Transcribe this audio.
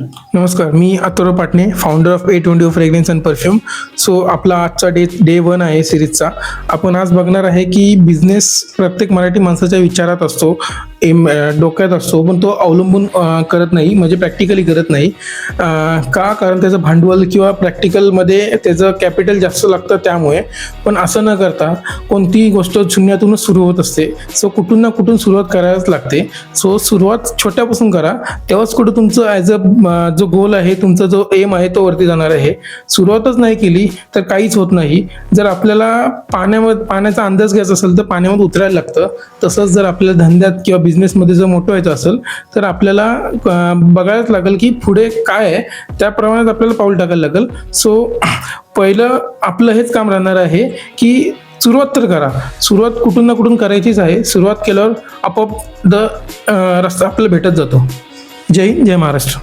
महाराष्ट्र. नमस्कार, मी Atharva Patne, founder of A20 fragrance and perfume. So आपला आजचा डे 1 आहे सिरीजचा. आपण आज बघणार आहे की बिझनेस प्रत्येक मराठी माणसाच्या विचारात असतो, डोक्यात असतो, पण तो अवलंबून करत नाही, म्हणजे प्रॅक्टिकली करत नाही. का? कारण त्याचं भांडवल किंवा प्रॅक्टिकलमध्ये त्याचं कॅपिटल जास्त लागतं त्यामुळे. पण असं न करता कोणतीही गोष्ट शून्यातूनच सुरू होत असते. सो कुठून ना कुठून सुरुवात करायलाच लागते. सो सुरुवात छोट्यापासून करा, तेव्हाच कुठं तुमचं ॲज जो गोल आहे, तुमचा जो एम आहे तो वरती जाणार आहे. सुरुवातच नाही केली तर काहीच होत नाही. जर आपल्याला पाण्याचा अंदाज घ्यायचा असेल तर पाण्यामध्ये उतरायला लागतं. तसंच जर आपल्याला धंद्यात किंवा बिझनेसमध्ये जर मोठं व्हायचं असेल तर आपल्याला बघायलाच लागेल की पुढे काय आहे, त्याप्रमाणेच आपल्याला पाऊल टाकायला लागेल. सो पहिलं आपलं हेच काम राहणार आहे की सुरुवात तर करा. सुरुवात कुठून ना कुठून करायचीच आहे. सुरुवात केल्यावर आपोआप रस्ता आपल्याला भेटत जातो. जय हिंद, जय महाराष्ट्र.